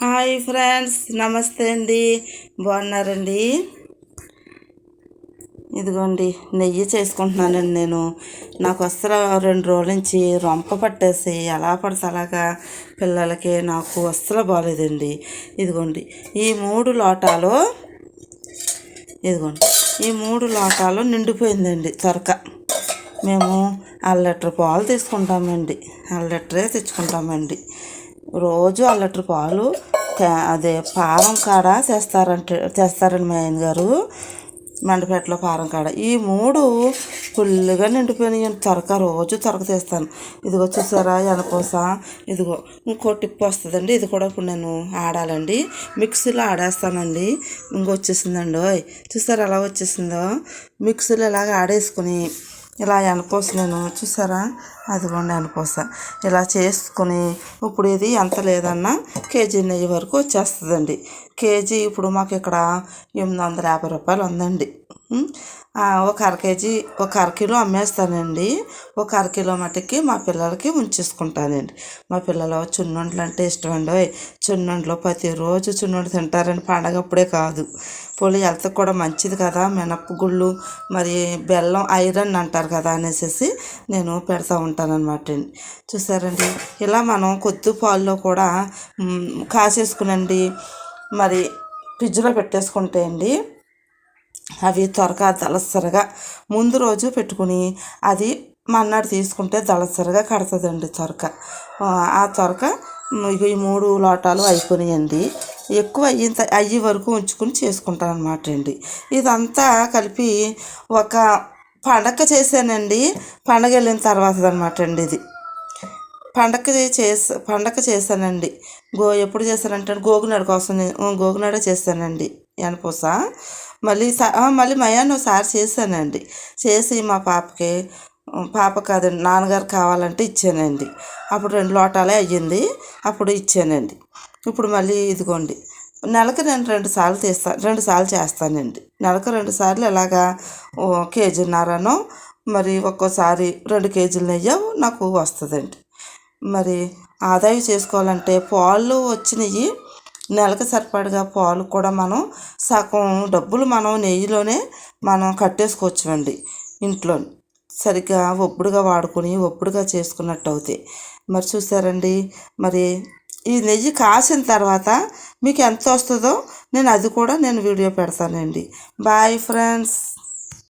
Hi friends, నమస్తే అండి. బాగున్నారండి? ఇదిగోండి నెయ్యి చేసుకుంటున్నానండి. నాకు అసలు 2 రోజుల నుంచి రొంప పట్టేసి ఎలా పడితే అలాగా పిల్లలకి నాకు అస్సలు బాగాలేదండి. ఇదిగోండి ఈ 3 లోటాలు ఇదిగోండి ఈ 3 లోటాలు నిండిపోయిందండి త్వరక. మేము 1/2 లీటర్ పాలు తీసుకుంటామండి. 1/2 లీటరే తెచ్చుకుంటామండి. రోజు 1/2 లీటర్ పాలు అదే పారం కాడ చేస్తారండి మా ఆయన గారు. మండపేటలో పారం కాడ ఈ 3 ఫుల్గా నిండిపోయినాయి. రోజు త్వరక తీస్తాను. ఇదిగో చూసారా ఎనకోస. ఇదిగో ఇంకో టిప్ వస్తుందండి. ఇది కూడా ఇప్పుడు నేను ఆడాలండి. మిక్సీలో ఆడేస్తానండి. ఇంకొచ్చేసిందండి. చూసారా ఎలా వచ్చేసిందో. మిక్సీలో ఇలాగ ఆడేసుకుని ఇలా ఎనపోస నేను చూసారా, అదిగోండి ఎనపోస ఇలా చేసుకుని ఇప్పుడు ఇది ఎంత లేదన్నా కేజీ నెయ్యి వరకు వచ్చేస్తుందండి. కేజీ ఇప్పుడు మాకు ఇక్కడ 850 రూపాయలు ఉందండి. ఒక అరకేజీ ఒక అరకిలో అమ్మేస్తానండి. ఒక అరకిలో మటుకి మా పిల్లలకి ఉంచేసుకుంటానండి. మా పిల్లలు చున్నుండలు అంటే ఇష్టం అండి. చున్నుండలు ప్రతిరోజు చున్నుండి తింటారండి. పండగ అప్పుడే కాదు, పొలి హెల్త్కి కూడా మంచిది కదా. మినపగుళ్ళు మరి బెల్లం ఐరన్ అంటారు కదా అనేసి నేను పెడతా ఉంటానన్నమాట అండి. చూసారండి ఇలా మనం కొద్ది పాల్లో కూడా కాసేసుకునండి మరి ఫ్రిడ్జ్లో పెట్టేసుకుంటే అండి అవి త్వరగా దళసరిగా ముందు రోజు పెట్టుకుని అది మన్నాడు తీసుకుంటే దళసరిగా కడుతుందండి త్వరక. ఆ త్వరక ఈ 3 లోటాలు అయిపోయినాయండి. ఎక్కువ అయ్యి వరకు ఉంచుకుని చేసుకుంటాను అనమాట అండి. ఇదంతా కలిపి ఒక పండగ చేశానండి. పండగ వెళ్ళిన తర్వాత అనమాట అండి ఇది. పండగ చేశానండి. ఎప్పుడు చేశానంటే గోగునాడు కోసం గోగునాడే చేశానండి ఎనపూస. మళ్ళీ మయాన్ని ఒకసారి చేశానండి. చేసి మా పాప కాదండి నాన్నగారు కావాలంటే ఇచ్చానండి. అప్పుడు 2 లోటాలే అయ్యింది. అప్పుడు ఇచ్చానండి. ఇప్పుడు మళ్ళీ ఇదిగోండి నెలకు నేను 2 సార్లు చేస్తానండి. నెలకు 2 సార్లు ఇలాగా కేజీన్నరనో మరి ఒక్కోసారి 2 కేజీల నెయ్యి నాకు వస్తుందండి. మరి ఆదాయం చేసుకోవాలంటే పాలు వచ్చినాయి. నెలకు సరిపడగా పాలు కూడా మనం సగం డబ్బులు మనం నెయ్యిలోనే మనం కట్టేసుకోవచ్చు అండి. ఇంట్లో సరిగ్గా ఒప్పుడుగా వాడుకొని ఒప్పుడుగా చేసుకున్నట్టు అవుతాయి. మరి చూసారండి, మరి ఈ నెయ్యి కాసిన తర్వాత మీకు ఎంత వస్తుందో నేను వీడియో పెడతానండి. Bye friends.